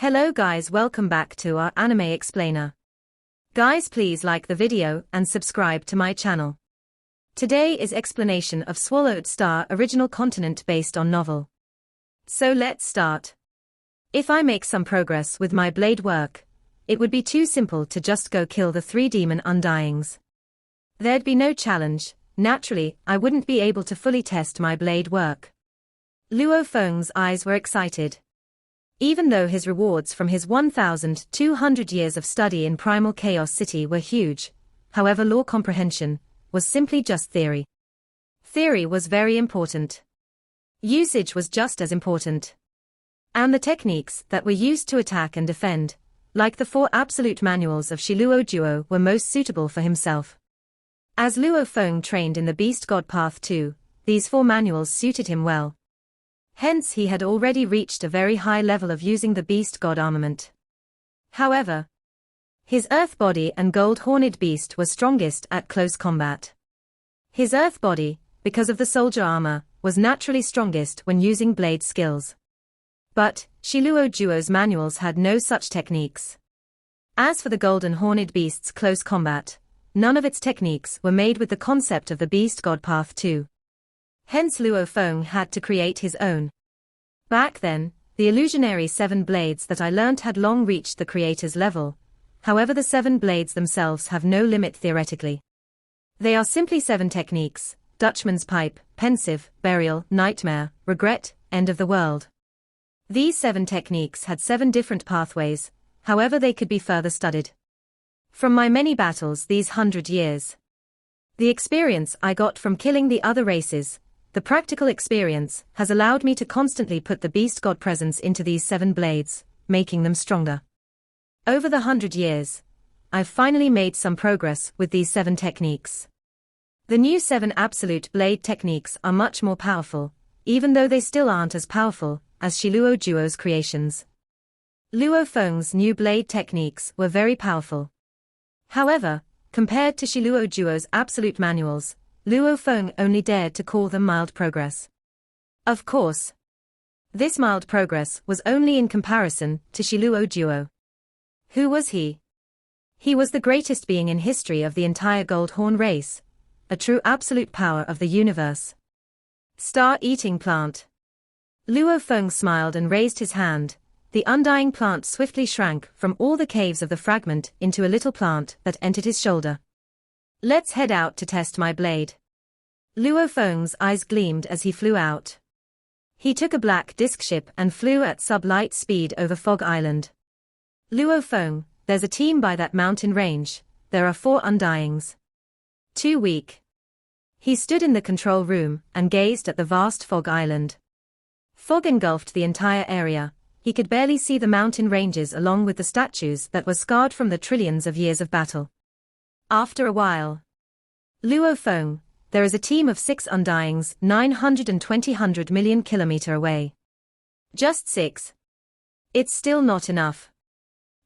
Hello guys, welcome back to our anime explainer. Guys, please like the video and subscribe to my channel. Today is explanation of Swallowed Star original continent based on novel. So let's start. If I make some progress with my blade work, it would be too simple to just go kill the 3 demon Undyings. There'd be no challenge, naturally I wouldn't be able to fully test my blade work. Luo Feng's eyes were excited. Even though his rewards from his 1,200 years of study in Primal Chaos City were huge, however law comprehension was simply just theory. Theory was very important. Usage was just as important. And the techniques that were used to attack and defend, like the 4 absolute manuals of Shiluo Duo, were most suitable for himself. As Luo Feng trained in the Beast God Path too, these 4 manuals suited him well. Hence he had already reached a very high level of using the Beast God armament. However, his Earth Body and Gold Horned Beast were strongest at close combat. His Earth Body, because of the soldier armor, was naturally strongest when using blade skills. But Shiluo Duo's manuals had no such techniques. As for the Golden Horned Beast's close combat, none of its techniques were made with the concept of the Beast God Path too. Hence Luo Feng had to create his own. Back then, the illusionary 7 blades that I learnt had long reached the creator's level, however the 7 blades themselves have no limit theoretically. They are simply 7 techniques: Dutchman's Pipe, Pensive, Burial, Nightmare, Regret, End of the World. These 7 techniques had 7 different pathways, however they could be further studied. From my many battles these 100 years, the experience I got from killing the other races, the practical experience, has allowed me to constantly put the Beast God presence into these 7 blades, making them stronger. Over the 100 years, I've finally made some progress with these 7 techniques. The new 7 absolute blade techniques are much more powerful, even though they still aren't as powerful as Shiluo Duo's creations. Luo Feng's new blade techniques were very powerful. However, compared to Shiluo Duo's absolute manuals, Luo Feng only dared to call them mild progress. Of course, this mild progress was only in comparison to Shiluo Duo. Who was he? He was the greatest being in history of the entire Goldhorn race, a true absolute power of the universe. Star-eating plant. Luo Feng smiled and raised his hand. The undying plant swiftly shrank from all the caves of the fragment into a little plant that entered his shoulder. Let's head out to test my blade. Luo Feng's eyes gleamed as he flew out. He took a black disc ship and flew at sub-light speed over Fog Island. Luo Feng, there's a team by that mountain range. There are 4 Undyings. Too weak. He stood in the control room and gazed at the vast Fog Island. Fog engulfed the entire area. He could barely see the mountain ranges along with the statues that were scarred from the trillions of years of battle. After a while, Luo Feng, there is a team of 6 Undyings 920 million kilometer away. Just 6. It's still not enough.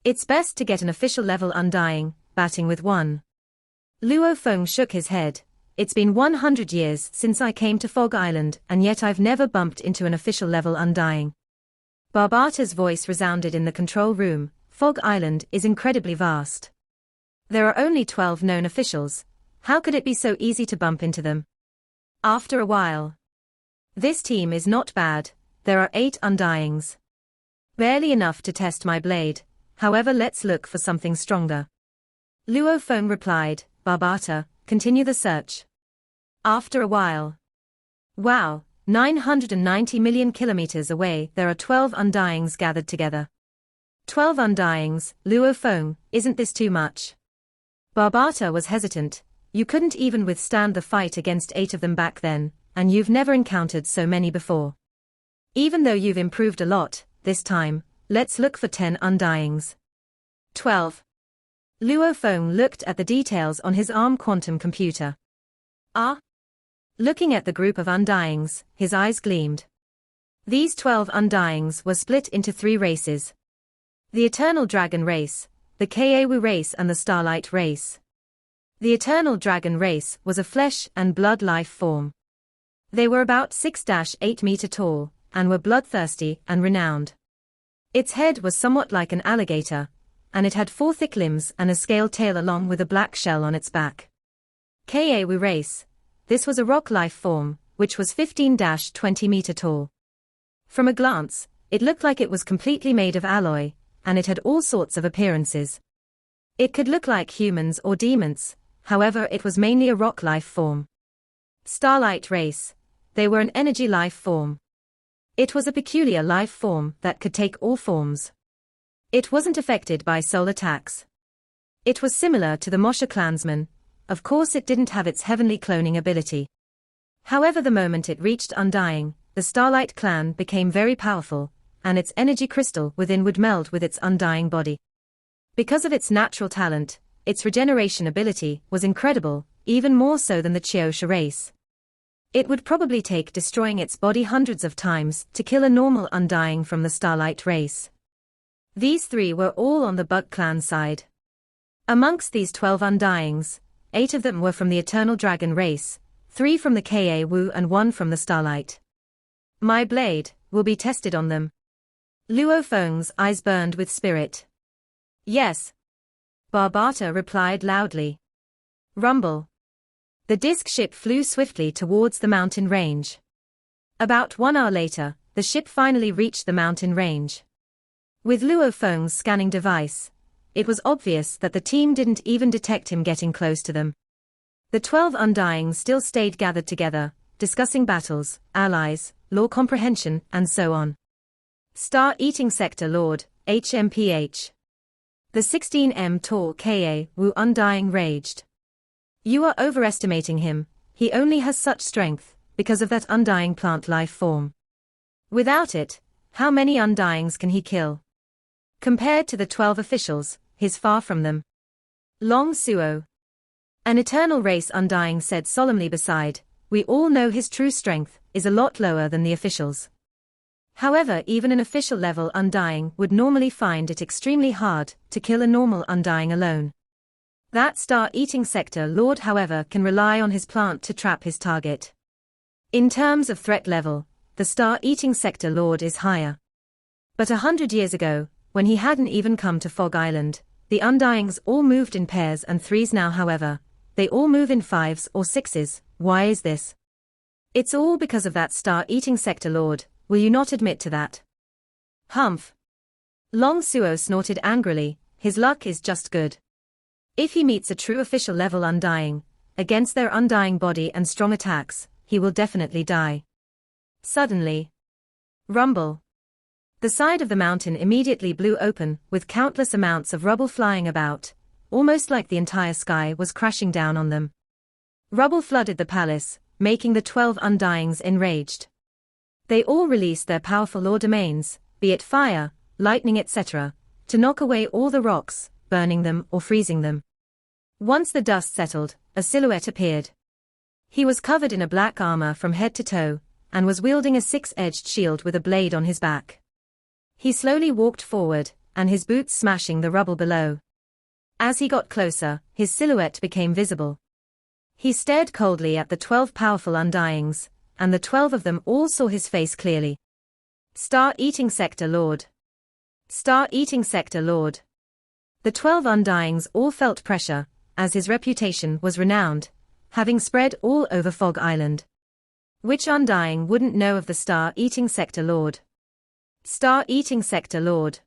It's best to get an official level Undying, batting with 1. Luo Feng shook his head. It's been 100 years since I came to Fog Island and yet I've never bumped into an official level Undying. Barbata's voice resounded in the control room. Fog Island is incredibly vast. There are only 12 known officials. How could it be so easy to bump into them? After a while. This team is not bad. There are 8 Undyings. Barely enough to test my blade, however let's look for something stronger. Luo Feng replied. Barbata, continue the search. After a while. Wow, 990 million kilometers away there are 12 Undyings gathered together. 12 Undyings, Luo Feng, isn't this too much? Barbata was hesitant. You couldn't even withstand the fight against 8 of them back then, and you've never encountered so many before. Even though you've improved a lot, this time, let's look for 10 Undyings. 12. Luo Feng looked at the details on his ARM quantum computer. Ah? Looking at the group of Undyings, his eyes gleamed. These 12 Undyings were split into 3 races. The Eternal Dragon race, the Kaewu race and the Starlight race. The Eternal Dragon race was a flesh and blood life form. They were about 6-8 meter tall, and were bloodthirsty and renowned. Its head was somewhat like an alligator, and it had 4 thick limbs and a scaled tail along with a black shell on its back. Ka-wu race. This was a rock life form, which was 15-20 meter tall. From a glance, it looked like it was completely made of alloy, and it had all sorts of appearances. It could look like humans or demons, however it was mainly a rock life form. Starlight race. They were an energy life form. It was a peculiar life form that could take all forms. It wasn't affected by soul attacks. It was similar to the Mosha clansman. Of course it didn't have its heavenly cloning ability. However, the moment it reached Undying, the Starlight clan became very powerful, and its energy crystal within would meld with its Undying body. Because of its natural talent, its regeneration ability was incredible, even more so than the Chiosha race. It would probably take destroying its body hundreds of times to kill a normal Undying from the Starlight race. These 3 were all on the Bug clan side. Amongst these 12 Undyings, 8 of them were from the Eternal Dragon race, 3 from the Ka-wu and 1 from the Starlight. My blade will be tested on them. Luo Feng's eyes burned with spirit. Yes. Barbata replied loudly. Rumble. The disc ship flew swiftly towards the mountain range. About 1 hour later, the ship finally reached the mountain range. With Luo Feng's scanning device, it was obvious that the team didn't even detect him getting close to them. The 12 Undyings still stayed gathered together, discussing battles, allies, lore comprehension, and so on. Star-Eating Sector Lord, HMPH. The 16M tall Ka-wu Undying raged. You are overestimating him, he only has such strength, because of that Undying plant life form. Without it, how many Undyings can he kill? Compared to the 12 officials, he's far from them. Long Suo. An eternal race Undying said solemnly beside, we all know his true strength is a lot lower than the officials. However, even an official level Undying would normally find it extremely hard to kill a normal Undying alone. That Star-Eating Sector Lord, however, can rely on his plant to trap his target. In terms of threat level, the Star-Eating Sector Lord is higher. But 100 years ago, when he hadn't even come to Fog Island, the Undyings all moved in pairs and threes. Now, however, they all move in 5s or 6s. Why is this? It's all because of that Star-Eating Sector Lord, will you not admit to that? Humph. Long Suo snorted angrily, his luck is just good. If he meets a true official level Undying, against their Undying body and strong attacks, he will definitely die. Suddenly. Rumble. The side of the mountain immediately blew open, with countless amounts of rubble flying about, almost like the entire sky was crashing down on them. Rubble flooded the palace, making the 12 Undyings enraged. They all released their powerful lore domains, be it fire, lightning, etc., to knock away all the rocks, burning them or freezing them. Once the dust settled, a silhouette appeared. He was covered in a black armor from head to toe, and was wielding a 6-edged shield with a blade on his back. He slowly walked forward, and his boots smashing the rubble below. As he got closer, his silhouette became visible. He stared coldly at the 12 powerful Undyings, and the 12 of them all saw his face clearly. Star-Eating Sector Lord. Star-Eating Sector Lord. The 12 Undyings all felt pressure, as his reputation was renowned, having spread all over Fog Island. Which Undying wouldn't know of the Star-Eating Sector Lord? Star-Eating Sector Lord.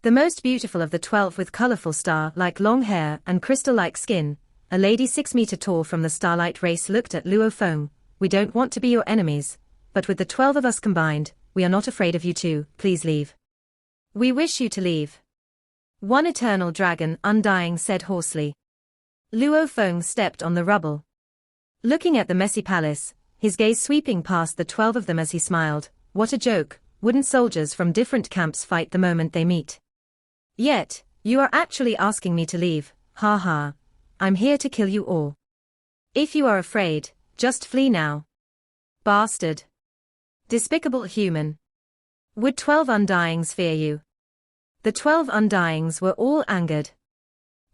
The most beautiful of the 12 with colorful star-like long hair and crystal-like skin, a lady 6 meter tall from the Starlight race looked at Luo Feng. We don't want to be your enemies, but with the 12 of us combined, we are not afraid of you too, please leave. We wish you to leave. One eternal dragon Undying said hoarsely. Luo Feng stepped on the rubble. Looking at the messy palace, his gaze sweeping past the 12 of them as he smiled, what a joke, wouldn't soldiers from different camps fight the moment they meet? Yet, you are actually asking me to leave, ha ha. I'm here to kill you all. If you are afraid, just flee now. Bastard. Despicable human. Would 12 Undyings fear you? The 12 Undyings were all angered.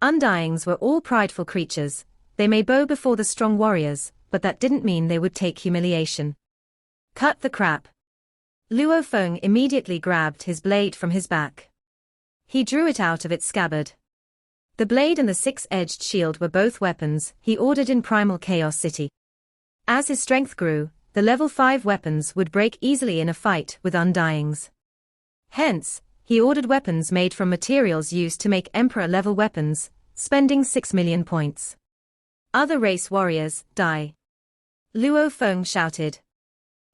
Undyings were all prideful creatures, they may bow before the strong warriors, but that didn't mean they would take humiliation. Cut the crap. Luo Feng immediately grabbed his blade from his back. He drew it out of its scabbard. The blade and the six-edged shield were both weapons he ordered in Primal Chaos City. As his strength grew, the level 5 weapons would break easily in a fight with Undyings. Hence, he ordered weapons made from materials used to make Emperor-level weapons, spending 6 million points. Other race warriors, die. Luo Feng shouted.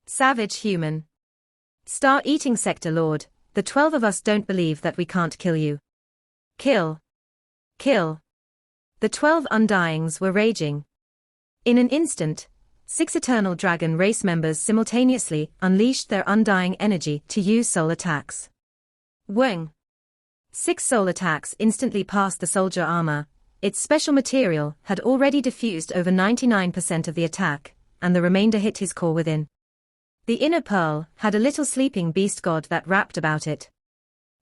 Savage human. Star-eating sector lord, the 12 of us don't believe that we can't kill you. Kill. Kill. The 12 Undyings were raging. In an instant, 6 Eternal Dragon race members simultaneously unleashed their undying energy to use soul attacks. Weng. 6 soul attacks instantly passed the soldier armor. Its special material had already diffused over 99% of the attack, and the remainder hit his core within. The inner pearl had a little sleeping beast god that wrapped about it.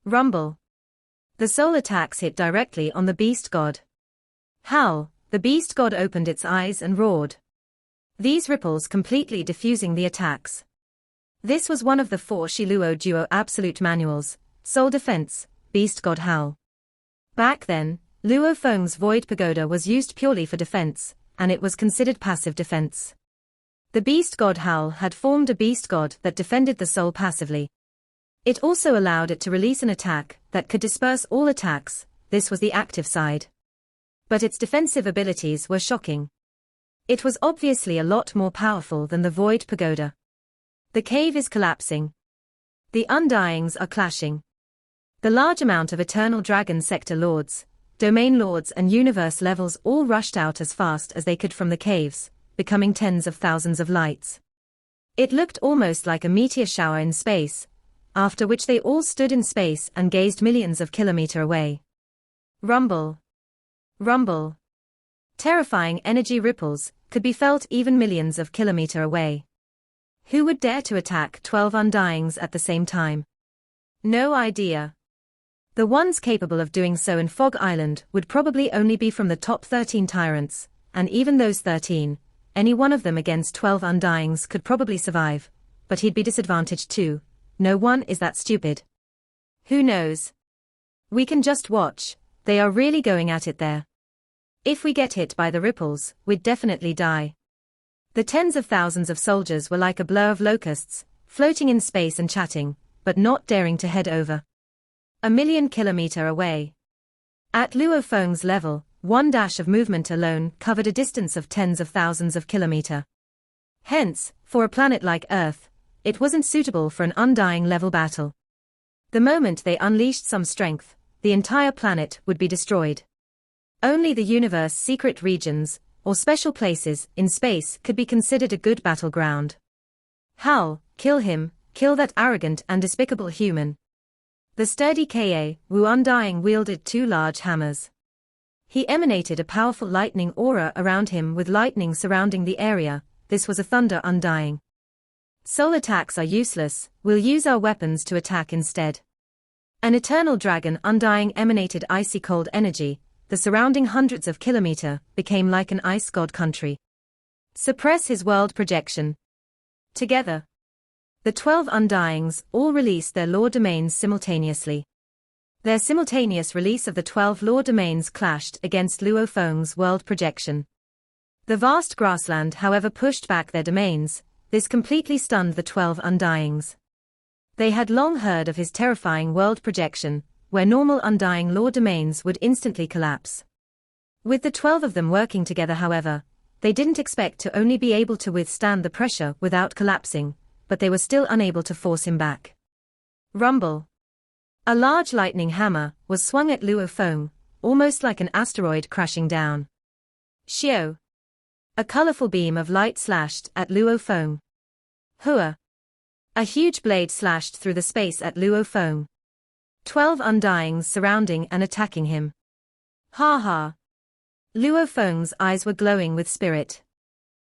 Rumble. The soul attacks hit directly on the beast god. Howl, the beast god opened its eyes and roared. These ripples completely diffusing the attacks. This was one of the 4 Shiluo Duo Absolute Manuals, Soul Defense, Beast God Howl. Back then, Luo Feng's Void Pagoda was used purely for defense, and it was considered passive defense. The Beast God Howl had formed a beast god that defended the soul passively. It also allowed it to release an attack that could disperse all attacks. This was the active side. But its defensive abilities were shocking. It was obviously a lot more powerful than the Void Pagoda. The cave is collapsing. The Undyings are clashing. The large amount of Eternal Dragon sector lords, domain lords and universe levels all rushed out as fast as they could from the caves, becoming tens of thousands of lights. It looked almost like a meteor shower in space, after which they all stood in space and gazed millions of kilometers away. Rumble. Rumble. Terrifying energy ripples could be felt even millions of kilometers away. Who would dare to attack 12 Undyings at the same time? No idea. The ones capable of doing so in Fog Island would probably only be from the top 13 tyrants, and even those 13, any one of them against 12 Undyings could probably survive, but he'd be disadvantaged too. No one is that stupid. Who knows? We can just watch. They are really going at it there. If we get hit by the ripples, we'd definitely die. The tens of thousands of soldiers were like a blur of locusts, floating in space and chatting, but not daring to head over. 1,000,000 kilometers away. At Luo Feng's level, one dash of movement alone covered a distance of tens of thousands of kilometers. Hence, for a planet like Earth, it wasn't suitable for an Undying level battle. The moment they unleashed some strength, the entire planet would be destroyed. Only the universe's secret regions, or special places in space could be considered a good battleground. Howl, kill him, kill that arrogant and despicable human. The sturdy Ka Wu Undying wielded 2 large hammers. He emanated a powerful lightning aura around him with lightning surrounding the area. This was a thunder Undying. Soul attacks are useless, we'll use our weapons to attack instead. An Eternal Dragon Undying emanated icy cold energy. The surrounding hundreds of kilometers became like an ice god country. Suppress his world projection. Together, the 12 Undyings all released their lore domains simultaneously. Their simultaneous release of the 12 lore domains clashed against Luo Feng's world projection. The vast grassland, however, pushed back their domains. This completely stunned the 12 Undyings. They had long heard of his terrifying world projection, where normal Undying lore domains would instantly collapse. With the 12 of them working together, however, they didn't expect to only be able to withstand the pressure without collapsing, but they were still unable to force him back. Rumble. A large lightning hammer was swung at Luo Feng, almost like an asteroid crashing down. Xiao. A colorful beam of light slashed at Luo Feng. Hua. A huge blade slashed through the space at Luo Feng. 12 Undyings surrounding and attacking him. Ha ha. Luo Feng's eyes were glowing with spirit.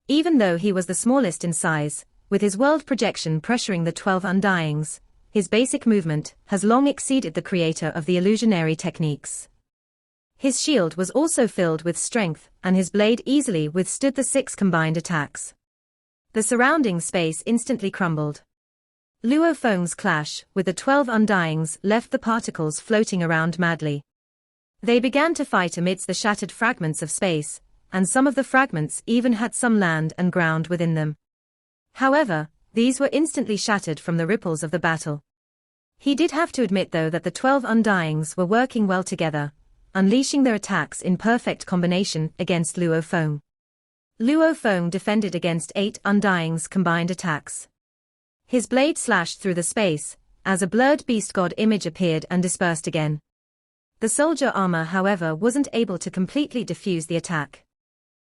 Even though he was the smallest in size, with his world projection pressuring the 12 Undyings, his basic movement has long exceeded the creator of the illusionary techniques. His shield was also filled with strength, and his blade easily withstood the 6 combined attacks. The surrounding space instantly crumbled. Luo Feng's clash with the 12 Undyings left the particles floating around madly. They began to fight amidst the shattered fragments of space, and some of the fragments even had some land and ground within them. However, these were instantly shattered from the ripples of the battle. He did have to admit though that the 12 Undyings were working well together, unleashing their attacks in perfect combination against Luo Feng. Luo Feng defended against 8 Undyings' combined attacks. His blade slashed through the space, as a blurred beast god image appeared and dispersed again. The soldier armor however wasn't able to completely defuse the attack.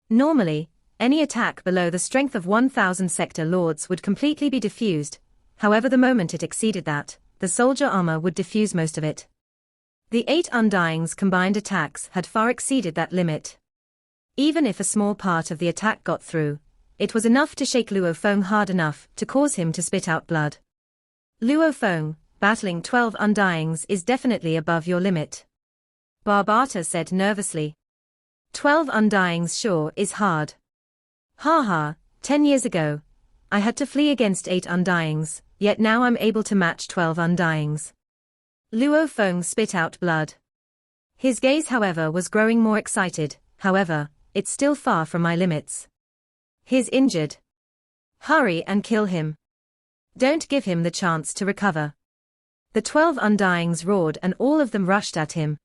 Normally, any attack below the strength of 1000 sector lords would completely be diffused, however the moment it exceeded that, the soldier armor would diffuse most of it. The 8 Undyings' combined attacks had far exceeded that limit. Even if a small part of the attack got through, it was enough to shake Luo Feng hard enough to cause him to spit out blood. Luo Feng, battling 12 Undyings is definitely above your limit. Barbata said nervously. 12 Undyings sure is hard. Ha, 10 years ago, I had to flee against 8 Undyings, yet now I'm able to match 12 Undyings. Luo Feng spit out blood. His gaze however was growing more excited, however, it's still far from my limits. He's injured. Hurry and kill him. Don't give him the chance to recover. The 12 Undyings roared and all of them rushed at him.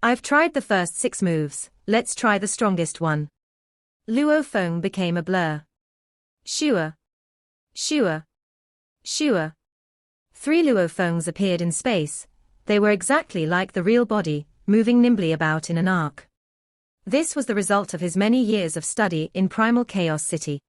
I've tried the first 6 moves, let's try the strongest one. Luo Feng became a blur. Shua. 3 Luo Fengs appeared in space. They were exactly like the real body, moving nimbly about in an arc. This was the result of his many years of study in Primal Chaos City.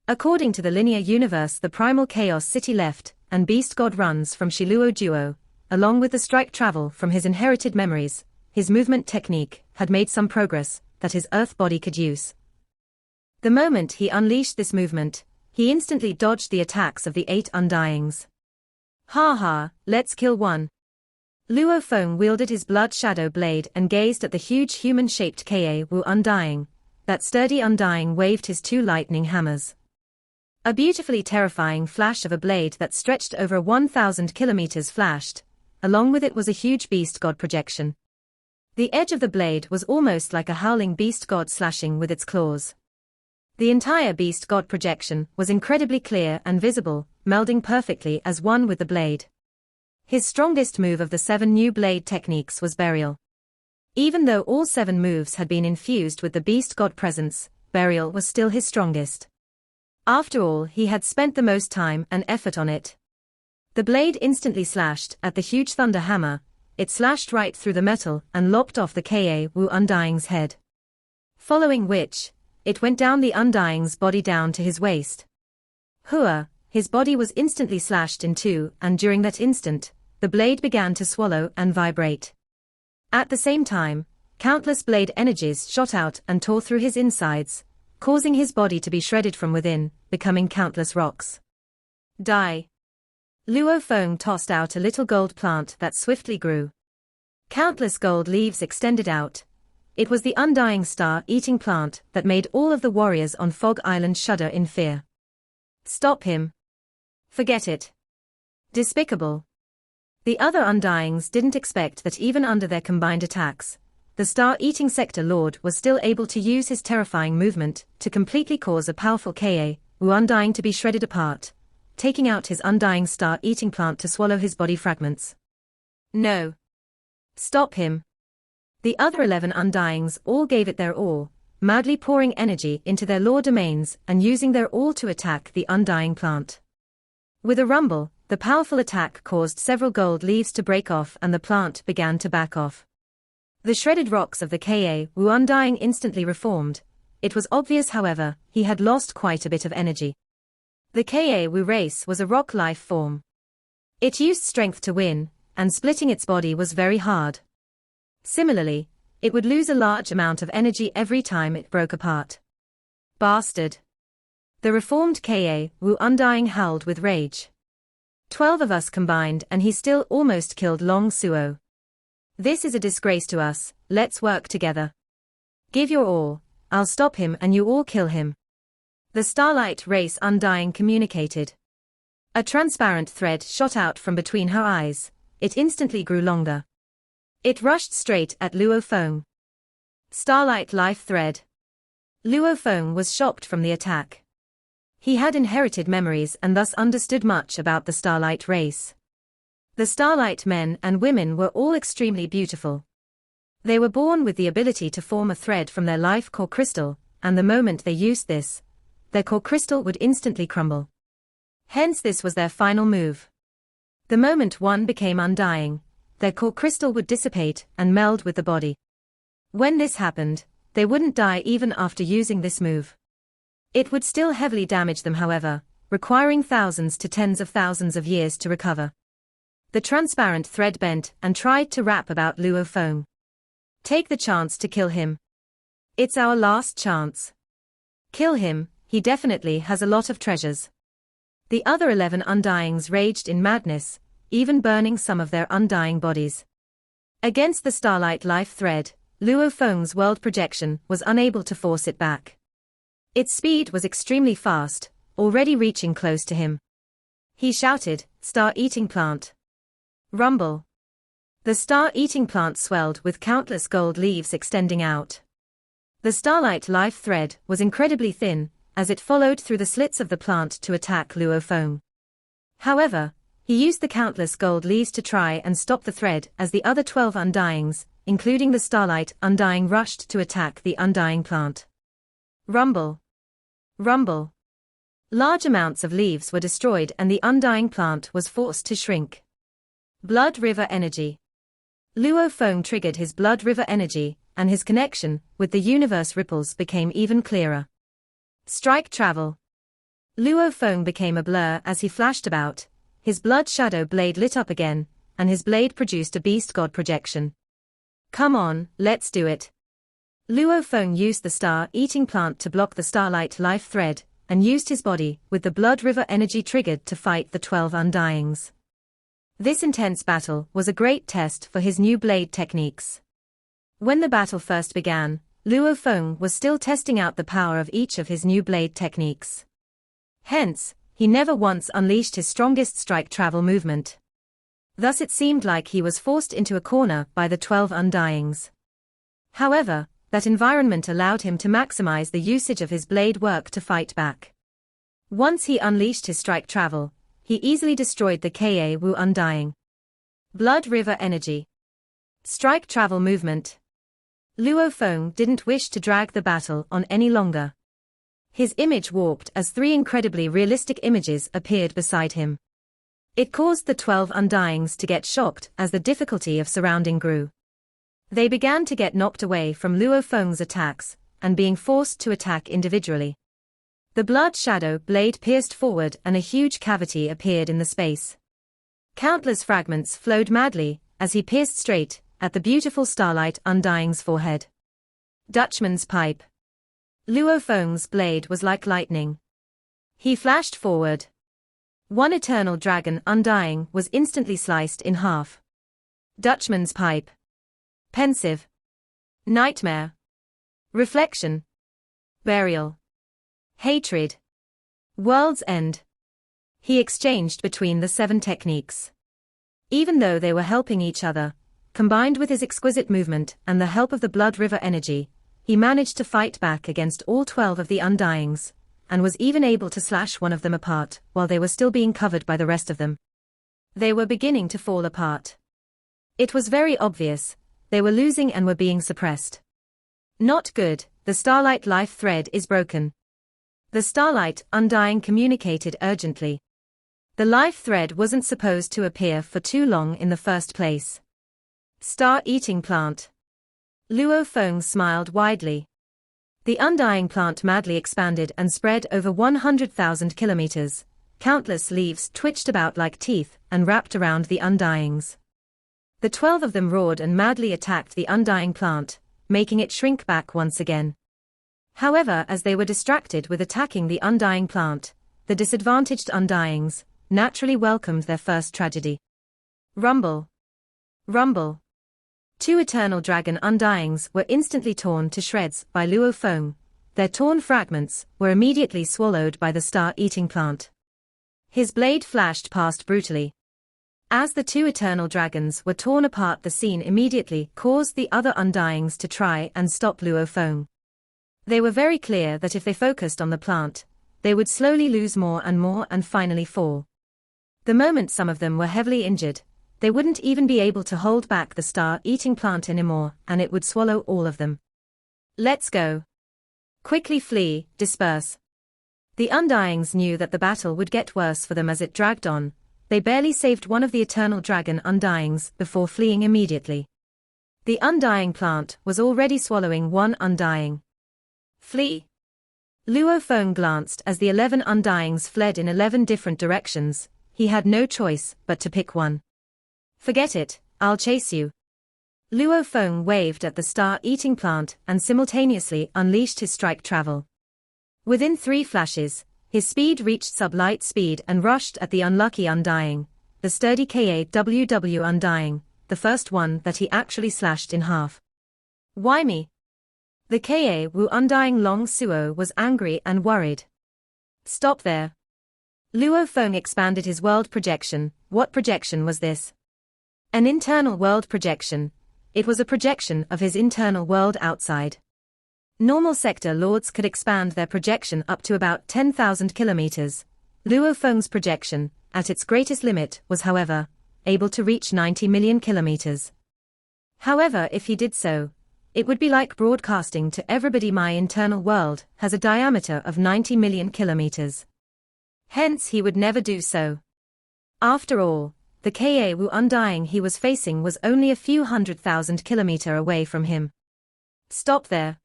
According to the linear universe, the Primal Chaos City left, and Beast God runs from Shiluo Duo, along with the strike travel from his inherited memories. His movement technique had made some progress that his earth body could use. The moment he unleashed this movement, he instantly dodged the attacks of the 8 Undyings. Ha, let's kill one. Luo Feng wielded his blood shadow blade and gazed at the huge human-shaped Ka Wu Undying. That sturdy Undying waved his 2 lightning hammers. A beautifully terrifying flash of a blade that stretched over 1,000 kilometers flashed. Along with it was a huge beast god projection. The edge of the blade was almost like a howling beast god slashing with its claws. The entire beast god projection was incredibly clear and visible, melding perfectly as one with the blade. His strongest move of the 7 new blade techniques was burial. Even though all 7 moves had been infused with the beast god presence, burial was still his strongest. After all, he had spent the most time and effort on it. The blade instantly slashed at the huge thunder hammer. It slashed right through the metal and lopped off the Ka Wu Undying's head. Following which, it went down the Undying's body down to his waist. His body was instantly slashed in 2, and during that instant, the blade began to swallow and vibrate. At the same time, countless blade energies shot out and tore through his insides, causing his body to be shredded from within, becoming countless rocks. Die. Luo Feng tossed out a little gold plant that swiftly grew. Countless gold leaves extended out. It was the Undying star-eating plant that made all of the warriors on Fog Island shudder in fear. Stop him. Forget it. Despicable. The other Undyings didn't expect that even under their combined attacks, the star-eating sector lord was still able to use his terrifying movement to completely cause a powerful Ka Wu Undying to be shredded apart, taking out his Undying star-eating plant to swallow his body fragments. No. Stop him. The other 11 Undyings all gave it their all, madly pouring energy into their lore domains and using their all to attack the Undying plant. With a rumble, the powerful attack caused several gold leaves to break off and the plant began to back off. The shredded rocks of the Ka Wu Undying instantly reformed. It was obvious, however, he had lost quite a bit of energy. The Ka Wu race was a rock life form. It used strength to win, and splitting its body was very hard. Similarly, it would lose a large amount of energy every time it broke apart. Bastard. The reformed Ka Wu Undying howled with rage. 12 of us combined and he still almost killed Long Suo. This is a disgrace to us, let's work together. Give your all, I'll stop him and you all kill him. The Starlight race Undying communicated. A transparent thread shot out from between her eyes. It instantly grew longer. It rushed straight at Luo Feng. Starlight life thread. Luo Feng was shocked from the attack. He had inherited memories and thus understood much about the Starlight race. The Starlight men and women were all extremely beautiful. They were born with the ability to form a thread from their life core crystal, and the moment they used this, their core crystal would instantly crumble. Hence this was their final move. The moment one became undying, their core crystal would dissipate and meld with the body. When this happened, they wouldn't die even after using this move. It would still heavily damage them, however, requiring thousands to tens of thousands of years to recover. The transparent thread bent and tried to wrap about Luo Feng. Take the chance to kill him. It's our last chance. Kill him, he definitely has a lot of treasures. The other 11 Undyings raged in madness, even burning some of their undying bodies. Against the Starlight life thread, Luo Feng's world projection was unable to force it back. Its speed was extremely fast, already reaching close to him. He shouted, "Star-eating plant. Rumble." The star-eating plant swelled with countless gold leaves extending out. The Starlight life thread was incredibly thin, as it followed through the slits of the plant to attack Luo Feng. However, he used the countless gold leaves to try and stop the thread as the other 12 Undyings, including the Starlight Undying, rushed to attack the Undying plant. Rumble. Rumble. Large amounts of leaves were destroyed and the Undying plant was forced to shrink. Blood River Energy. Luo Feng triggered his Blood River Energy, and his connection with the universe ripples became even clearer. Strike travel. Luo Feng became a blur as he flashed about. His blood shadow blade lit up again, and his blade produced a beast god projection. Come on, let's do it. Luo Feng used the star-eating plant to block the Starlight life thread, and used his body with the Blood River Energy triggered to fight the 12 Undyings. This intense battle was a great test for his new blade techniques. When the battle first began, Luo Feng was still testing out the power of each of his new blade techniques. Hence, he never once unleashed his strongest strike travel movement. Thus it seemed like he was forced into a corner by the 12 Undyings. However, that environment allowed him to maximize the usage of his blade work to fight back. Once he unleashed his strike travel, he easily destroyed the Ka Wu Undying. Blood River Energy. Strike travel movement. Luo Feng didn't wish to drag the battle on any longer. His image warped as 3 incredibly realistic images appeared beside him. It caused the 12 Undyings to get shocked as the difficulty of surrounding grew. They began to get knocked away from Luo Feng's attacks, and being forced to attack individually. The blood shadow blade pierced forward and a huge cavity appeared in the space. Countless fragments flowed madly, as he pierced straight at the beautiful Starlight Undying's forehead. Dutchman's pipe. Luo Feng's blade was like lightning. He flashed forward. One eternal dragon Undying was instantly sliced in half. Dutchman's pipe. Pensive. Nightmare. Reflection. Burial. Hatred. World's end. He exchanged between the 7 techniques. Even though they were helping each other, combined with his exquisite movement and the help of the Blood River Energy, he managed to fight back against all 12 of the Undyings, and was even able to slash one of them apart while they were still being covered by the rest of them. They were beginning to fall apart. It was very obvious, they were losing and were being suppressed. Not good, the Starlight life thread is broken. The Starlight Undying communicated urgently. The life thread wasn't supposed to appear for too long in the first place. Star-eating plant. Luo Feng smiled widely. The Undying plant madly expanded and spread over 100,000 kilometers. Countless leaves twitched about like teeth and wrapped around the Undyings. The 12 of them roared and madly attacked the Undying plant, making it shrink back once again. However, as they were distracted with attacking the Undying plant, the disadvantaged Undyings naturally welcomed their first tragedy. Rumble. Rumble. 2 eternal dragon Undyings were instantly torn to shreds by Luo Feng. Their torn fragments were immediately swallowed by the star-eating plant. His blade flashed past brutally. As the two eternal dragons were torn apart, the scene immediately caused the other Undyings to try and stop Luo Feng. They were very clear that if they focused on the plant, they would slowly lose more and finally fall. The moment some of them were heavily injured, they wouldn't even be able to hold back the star-eating plant anymore, and it would swallow all of them. Let's go. Quickly flee, disperse. The Undyings knew that the battle would get worse for them as it dragged on. They barely saved one of the eternal dragon Undyings before fleeing immediately. The Undying plant was already swallowing one Undying. Flee. Luo Feng glanced as the 11 Undyings fled in 11 different directions. He had no choice but to pick one. Forget it, I'll chase you. Luo Feng waved at the star-eating plant and simultaneously unleashed his strike travel. Within 3 flashes, his speed reached sub-light speed and rushed at the unlucky Undying, the sturdy KAWW Undying, the first one that he actually slashed in half. Why me? The KAWW Undying Long Suo was angry and worried. Stop there. Luo Feng expanded his world projection. What projection was this? An internal world projection. It was a projection of his internal world outside. Normal sector lords could expand their projection up to about 10,000 kilometers. Luo Feng's projection, at its greatest limit, was however, able to reach 90 million kilometers. However, if he did so, it would be like broadcasting to everybody my internal world has a diameter of 90 million kilometers. Hence he would never do so. After all, the KAWW Undying he was facing was only a few 100,000 kilometers away from him. Stop there.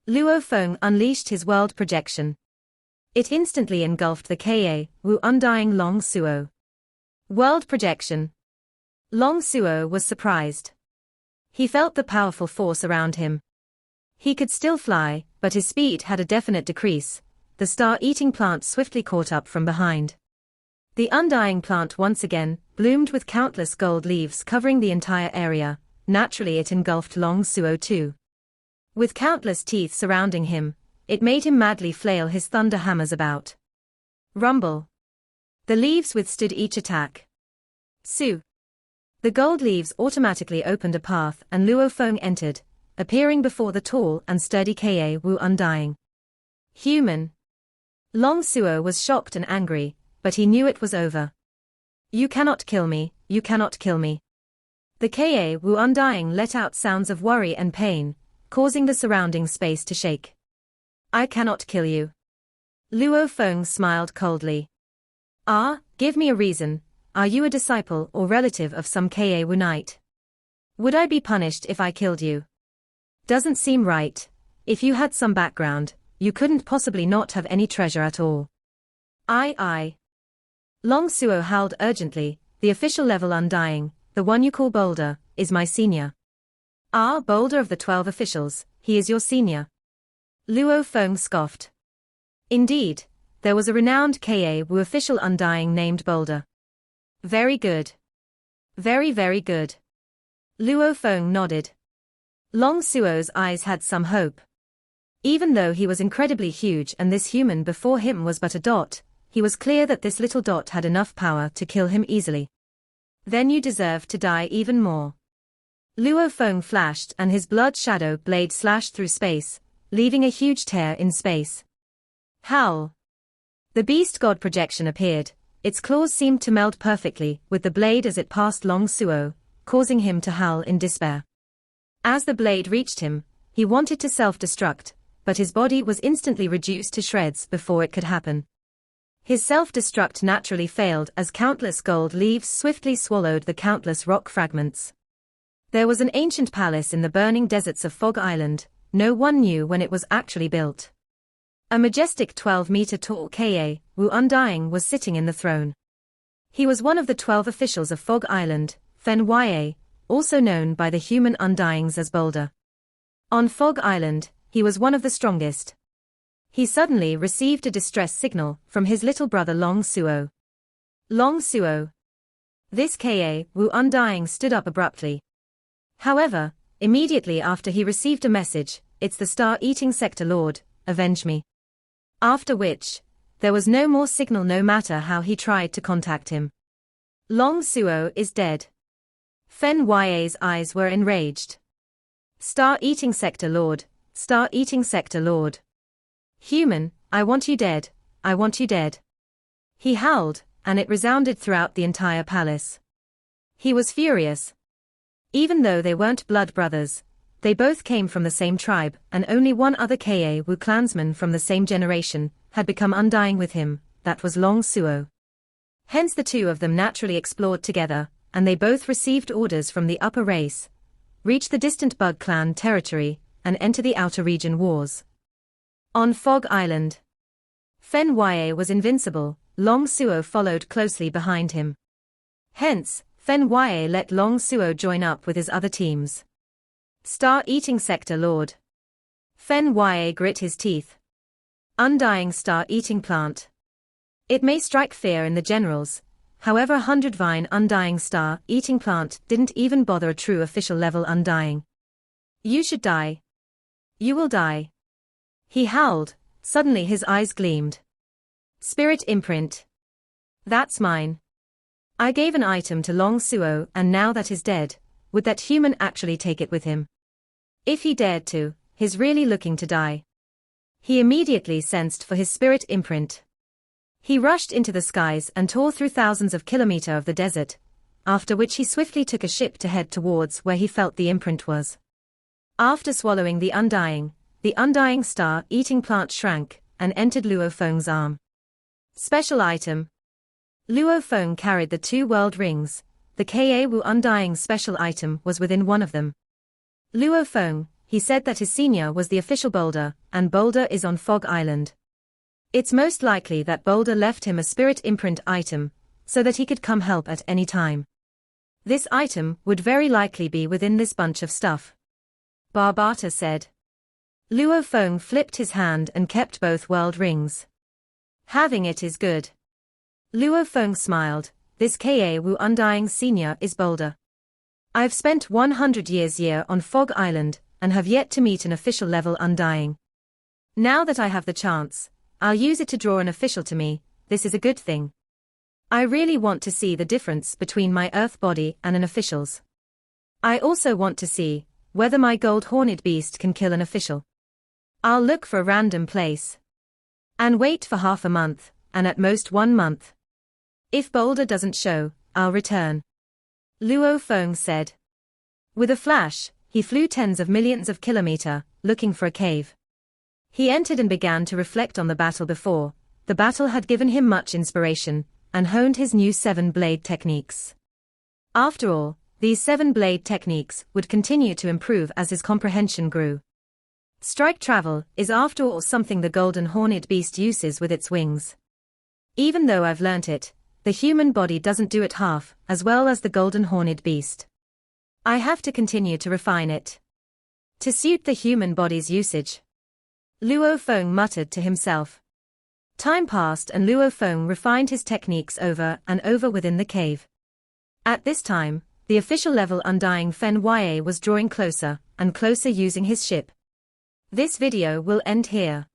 Luo Feng unleashed his world projection. It instantly engulfed the KAWW Undying Long Suo. World projection. Long Suo was surprised. He felt the powerful force around him. He could still fly, but his speed had a definite decrease. The star-eating plant swiftly caught up from behind. The Undying plant once again bloomed with countless gold leaves covering the entire area. Naturally it engulfed Long Suo too. With countless teeth surrounding him, it made him madly flail his thunder hammers about. Rumble. The leaves withstood each attack. Su. The gold leaves automatically opened a path and Luo Feng entered, appearing before the tall and sturdy KAWW Undying. Human. Long Suo was shocked and angry, but he knew it was over. You cannot kill me, you cannot kill me. The KAWW Undying let out sounds of worry and pain, causing the surrounding space to shake. I cannot kill you. Luo Feng smiled coldly. Give me a reason. Are you a disciple or relative of some KAWW knight? Would I be punished if I killed you? Doesn't seem right. If you had some background, you couldn't possibly not have any treasure at all. I. Long Suo howled urgently. The official level Undying, the one you call Boulder, is my senior. Boulder of the 12 officials, he is your senior. Luo Feng scoffed. Indeed, there was a renowned KAWW official Undying named Boulder. Very good. Very, very good. Luo Feng nodded. Long Suo's eyes had some hope. Even though he was incredibly huge and this human before him was but a dot, he was clear that this little dot had enough power to kill him easily. Then you deserve to die even more. Luo Feng flashed and his blood shadow blade slashed through space, leaving a huge tear in space. Howl. The beast god projection appeared. Its claws seemed to meld perfectly with the blade as it passed Long Suo, causing him to howl in despair. As the blade reached him, he wanted to self-destruct, but his body was instantly reduced to shreds before it could happen. His self-destruct naturally failed as countless gold leaves swiftly swallowed the countless rock fragments. There was an ancient palace in the burning deserts of Fog Island. No one knew when it was actually built. A majestic 12-meter-tall KAWW Undying was sitting in the throne. He was one of the 12 officials of Fog Island, Fen-Ya, also known by the human Undyings as Boulder. On Fog Island, he was one of the strongest. He suddenly received a distress signal from his little brother Long Suo. Long Suo. This KAWW Undying stood up abruptly. However, immediately after he received a message, it's the star-eating sector lord, avenge me. After which, There was no more signal no matter how he tried to contact him. Long Suo is dead. Fen Ya's eyes were enraged. Star-eating sector lord, star-eating sector lord. Human, I want you dead, I want you dead. He howled, and it resounded throughout the entire palace. He was furious. Even though they weren't blood brothers, they both came from the same tribe, and only one other Ka-Wu clansman from the same generation had become undying with him, that was Long Suo. Hence the two of them naturally explored together, and they both received orders from the upper race, reach the distant Bug clan territory, and enter the outer region wars. On Fog Island, Fen Ya was invincible, Long Suo followed closely behind him. Hence, Fen Ya let Long Suo join up with his other teams. Star-eating sector lord. Fen Ya grit his teeth. Undying star-eating plant. It may strike fear in the generals, however 100-vine undying star-eating plant didn't even bother a true official level undying. You should die. You will die. He howled, suddenly his eyes gleamed. Spirit imprint. That's mine. I gave an item to Long Suo and now that is dead, would that human actually take it with him? If he dared to, he's really looking to die. He immediately sensed for his spirit imprint. He rushed into the skies and tore through thousands of kilometers of the desert, after which he swiftly took a ship to head towards where he felt the imprint was. After swallowing the Undying star-eating plant shrank and entered Luo Feng's arm. Special item. Luo Feng carried the 2 world rings. The Ka-Wu Undying special item was within one of them. Luo Feng, he said that his senior was the official Boulder, and Boulder is on Fog Island. It's most likely that Boulder left him a spirit imprint item, so that he could come help at any time. This item would very likely be within this bunch of stuff. Barbata said. Luo Feng flipped his hand and kept both world rings. Having it is good. Luo Feng smiled, this Ka-Wu Undying senior is Boulder. I've spent 100 years on Fog Island, and have yet to meet an official level Undying. Now that I have the chance, I'll use it to draw an official to me, this is a good thing. I really want to see the difference between my earth body and an official's. I also want to see whether my gold horned beast can kill an official. I'll look for a random place. And wait for half a month, and at most 1 month. If Boulder doesn't show, I'll return. Luo Feng said. With a flash, he flew tens of millions of kilometers, looking for a cave. He entered and began to reflect on the battle before. The battle had given him much inspiration, and honed his new 7-blade techniques. After all, these 7-blade techniques would continue to improve as his comprehension grew. Strike travel is after all something the golden horned beast uses with its wings. Even though I've learnt it, the human body doesn't do it half as well as the golden horned beast. I have to continue to refine it to suit the human body's usage. Luo Feng muttered to himself. Time passed and Luo Feng refined his techniques over and over within the cave. At this time, the official level Undying Fen Ya was drawing closer and closer using his ship. This video will end here.